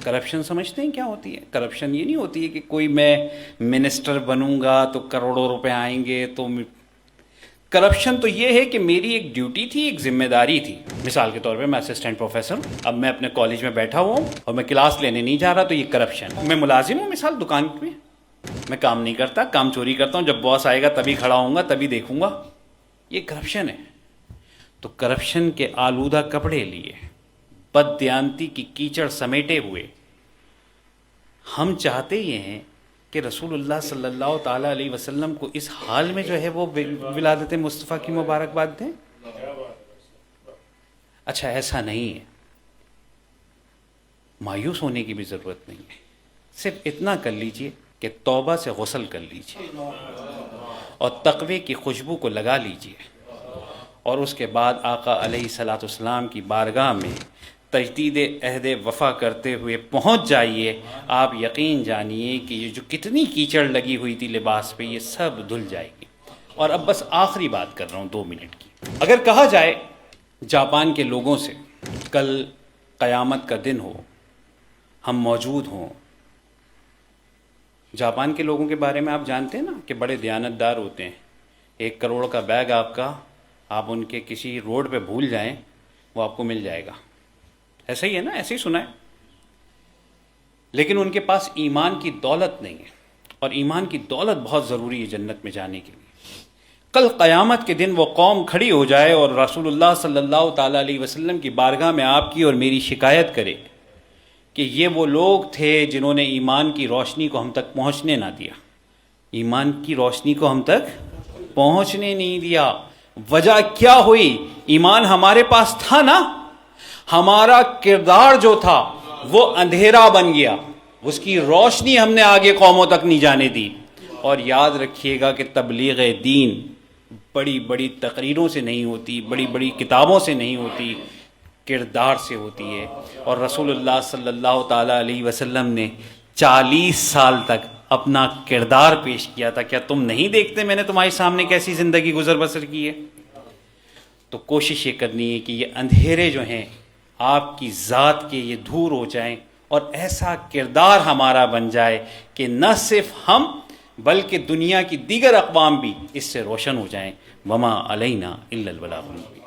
Corruption سمجھتے ہیں کیا ہوتی ہے؟ کرپشن یہ نہیں ہوتی ہے کہ کوئی میں منسٹر بنوں گا تو کروڑوں روپے آئیں گے تو کرپشن تو یہ ہے کہ میری ایک ڈیوٹی تھی، ایک ذمہ داری تھی. مثال کے طور پہ میں اسسٹنٹ پروفیسر ہوں، اب میں اپنے کالج میں بیٹھا ہوا ہوں اور میں کلاس لینے نہیں جا رہا، تو یہ کرپشن. میں ملازم ہوں، مثال دکان پہ میں کام نہیں کرتا، کام چوری کرتا ہوں، جب باس آئے گا تبھی کھڑا ہوں گا، تبھی دیکھوں گا. یہ کرپشن ہے. تو کرپشن کے آلودہ کپڑے لیے، بد دیانتی کی کیچڑ سمیٹے ہوئے ہم چاہتے یہ ہیں کہ رسول اللہ صلی اللہ تعالیٰ علیہ وسلم کو اس حال میں جو ہے وہ ولادت مصطفیٰ کی مبارکباد دیں. اچھا ایسا نہیں ہے، مایوس ہونے کی بھی ضرورت نہیں ہے. صرف اتنا کر لیجئے کہ توبہ سے غسل کر لیجئے اور تقوی کی خوشبو کو لگا لیجئے، اور اس کے بعد آقا علیہ الصلوۃ والسلام کی بارگاہ میں تجدید عہد وفا کرتے ہوئے پہنچ جائیے. آپ یقین جانیے کہ یہ جو کتنی کیچڑ لگی ہوئی تھی لباس پہ، یہ سب دھل جائے گی. اور اب بس آخری بات کر رہا ہوں 2 منٹ کی. اگر کہا جائے جاپان کے لوگوں سے کل قیامت کا دن ہو، ہم موجود ہوں. جاپان کے لوگوں کے بارے میں آپ جانتے ہیں نا کہ بڑے دیانتدار ہوتے ہیں. 1 کروڑ کا بیگ آپ ان کے کسی روڈ پہ بھول جائیں، وہ آپ کو مل جائے گا. ایسا ہی ہے نا، ایسے ہی سنا ہے. لیکن ان کے پاس ایمان کی دولت نہیں ہے، اور ایمان کی دولت بہت ضروری ہے جنت میں جانے کے لیے. کل قیامت کے دن وہ قوم کھڑی ہو جائے اور رسول اللہ صلی اللہ تعالیٰ علیہ وسلم کی بارگاہ میں آپ کی اور میری شکایت کرے کہ یہ وہ لوگ تھے جنہوں نے ایمان کی روشنی کو ہم تک پہنچنے نہ دیا. ایمان کی روشنی کو ہم تک پہنچنے نہیں دیا. وجہ کیا ہوئی؟ ایمان ہمارے پاس تھا نا، ہمارا کردار جو تھا وہ اندھیرا بن گیا، اس کی روشنی ہم نے آگے قوموں تک نہیں جانے دی. اور یاد رکھیے گا کہ تبلیغ دین بڑی بڑی تقریروں سے نہیں ہوتی، بڑی بڑی کتابوں سے نہیں ہوتی، کردار سے ہوتی ہے. اور رسول اللہ صلی اللہ تعالیٰ علیہ وسلم نے 40 سال تک اپنا کردار پیش کیا تھا. کیا تم نہیں دیکھتے میں نے تمہارے سامنے کیسی زندگی گزر بسر کی ہے؟ تو کوشش یہ کرنی ہے کہ یہ اندھیرے جو ہیں آپ کی ذات کے یہ دور ہو جائیں، اور ایسا کردار ہمارا بن جائے کہ نہ صرف ہم بلکہ دنیا کی دیگر اقوام بھی اس سے روشن ہو جائیں. وما علینا الا البلاغ المبین.